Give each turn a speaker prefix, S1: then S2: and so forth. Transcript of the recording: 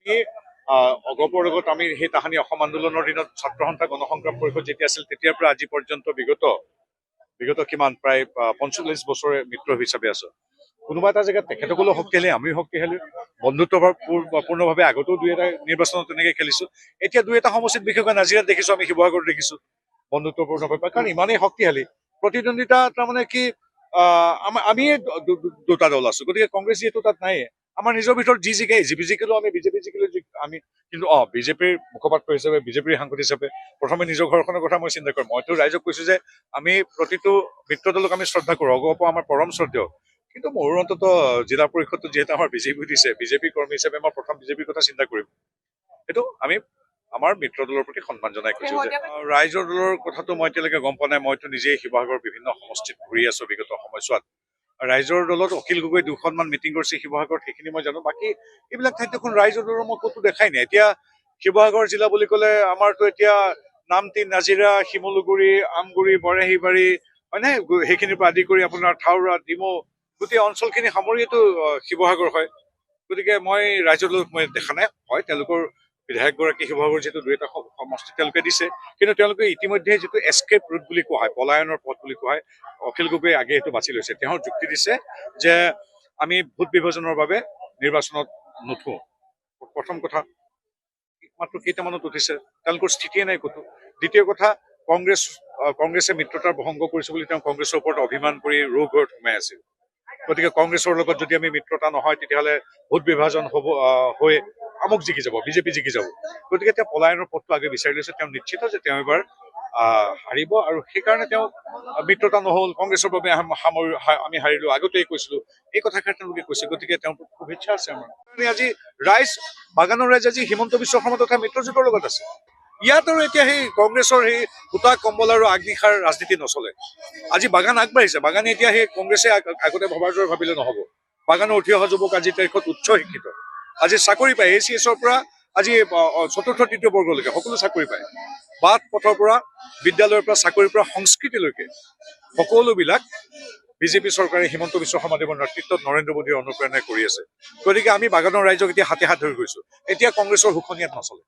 S1: আমি অগপৰ লগত আমি সেই তাহানি অসম আন্দোলনৰ দিনত ছাত্ৰ সন্থা গণসংগ্ৰাম পৰিষদ যেতিয়া আছিল তেতিয়াৰ পৰা আজি পৰ্যন্ত বিগত কিমান প্ৰায় ৪৫ বছৰে মিত্ৰ হিচাপে আছো। কোনোবা এটা জেগাত তেখেতসকলেও শক্তিশালী, আমিও শক্তিশালী, বন্ধুত্বপূৰ্ণভাৱে আগতেও দুই এটা নিৰ্বাচনত তেনেকে খেলিছো। এতিয়া দুই এটা সমষ্টিত বিশেষকৈ নাজিৰাত দেখিছো, আমি শিৱসাগৰত দেখিছো বন্ধুত্বপূৰ্ণভাৱে, কাৰণ ইমানেই শক্তিশালী প্ৰতিদ্বন্দ্বিতা। তাৰমানে কি আমিয়ে দুটা দল আছো, গতিকে কংগ্ৰেছ যিহেতু তাত নাইয়ে, আমাৰ নিজৰ ভিতৰত যি জিকে জিকিলেও আমি বিজেপি জিকিলেও আমি কিন্তু বিজেপিৰ মুখপাত্ৰ হিচাপে, বিজেপিৰ সাংসদ হিচাপে প্ৰথমে নিজৰ ঘৰখনৰ কথা মই চিন্তা কৰিম। মইতো ৰাইজক কৈছো যে আমি প্ৰতিটো মিত্ৰ দলক আমি শ্ৰদ্ধা কৰো, অগপ আমাৰ পৰম শ্ৰদ্ধেয়, কিন্তু মোৰ অন্তত জিলা পৰিষদটো যিহেতু আমাৰ বিজেপি দিছে, বিজেপি কৰ্মী হিচাপে মই প্ৰথম বিজেপিৰ কথা চিন্তা কৰিম। সেইটো আমি আমাৰ মিত্ৰ দলৰ প্ৰতি সন্মান জনাই কৈছো যে ৰাইজৰ দলৰ কথাটো মই এতিয়ালৈকে গম পোৱা নাই। মইতো নিজেই শিৱসাগৰৰ বিভিন্ন সমষ্টিত ঘূৰি আছো বিগত সময়ছোৱাত। ৰাইজৰ দলত অখিল গগৈ 2খনমান মিটিং কৰিছে শিৱসাগৰত, সেইখিনি মই জানো। বাকী এইবিলাক ঠাইত দেখোন ৰাইজৰ দলৰ মই ক'তো দেখাই নাই। এতিয়া শিৱসাগৰ জিলা বুলি ক'লে আমাৰতো এতিয়া নামটি, নাজিৰা, শিমলুগুৰি, আমগুৰি, বৰাহীবাৰী, হয়নে, সেইখিনিৰ পৰা আদি কৰি আপোনাৰ থাউৰা, ডিমৌ, গোটেই অঞ্চলখিনি সামৰিয়েতো শিৱসাগৰ হয়। গতিকে মই ৰাইজৰ দলক মই দেখা নাই। হয়, তেওঁলোকৰ বিধায়কগৰাকী শিৱসাগৰ যিহেতু দুই এটা সমষ্টি তেওঁলোকে দিছে, কিন্তু তেওঁলোকে ইতিমধ্যে যিটো এস্কেপ ৰুট বুলি কোৱা হয়, পলায়নৰ পথ বুলি কোৱা হয়, অখিল গগৈয়ে আগে সেইটো বাছি লৈছে। তেওঁ যুক্তি দিছে যে আমি ভোট বিভাজনৰ বাবে নিৰ্বাচনত নুঠো। প্ৰথম কথা, মাত্ৰ কেইটামানত উঠিছে, তেওঁলোকৰ স্থিতিয়ে নাই ক'তো। দ্বিতীয় কথা, কংগ্ৰেছে মিত্ৰতাৰ ভংগ কৰিছে বুলি তেওঁ কংগ্ৰেছৰ ওপৰত অভিমান কৰি ঘৰত সোমাই আছিল। গতিকে কংগ্ৰেছৰ লগত যদি আমি মিত্ৰতা নহয়, তেতিয়াহ'লে ভোট বিভাজন হ'ব, হৈ আমুক জিকি যাব, বিজেপি জিকি যাব। গতিকে তেওঁ পলায়নৰ পথটো আগে বিচাৰি লৈছে। তেওঁ নিশ্চিত যে তেওঁ এবাৰ হাৰিব, আৰু সেইকাৰণে তেওঁ মিত্ৰতা নহ'ল, কংগ্ৰেছৰ বাবে আমি হাৰিলো, আগতেই কৈছিলো, এই কথাষাৰ তেওঁলোকে কৈছে। গতিকে তেওঁৰ শুভেচ্ছা আছে আমাৰ। আজি বাগানৰ ৰাইজ আজি হিমন্ত বিশ্ব শৰ্মা তথা মিত্ৰজোঁটৰ লগত আছে। ইয়াত আৰু এতিয়া সেই কংগ্ৰেছৰ সেই সূতা কম্বল আৰু আগ্নিশাৰ ৰাজনীতি নচলে। আজি বাগান আগবাঢ়িছে। বাগানে এতিয়া সেই কংগ্ৰেছে আগতে ভবাৰ দৰে ভাবিলে নহ'ব। বাগানৰ উঠি অহা যুৱক আজিৰ তাৰিখত উচ্চ শিক্ষিত, আজি চাকৰি পায়। ACSৰ পৰা আজি চতুৰ্থ তৃতীয় বৰ্গলৈকে সকলো চাকৰি পায়। বাট পথৰ পৰা, বিদ্যালয়ৰ পৰা, চাকৰিৰ পৰা, সংস্কৃতিলৈকে সকলোবিলাক বিজেপি চৰকাৰে হিমন্ত বিশ্ব শৰ্মাদেৱৰ নেতৃত্বত নৰেন্দ্ৰ মোদীৰ অনুপ্ৰেৰণাই কৰি আছে। গতিকে আমি বাগানৰ ৰাইজক এতিয়া হাতে হাত ধৰি গৈছো। এতিয়া কংগ্ৰেছৰ শোষণীয়াত নচলে।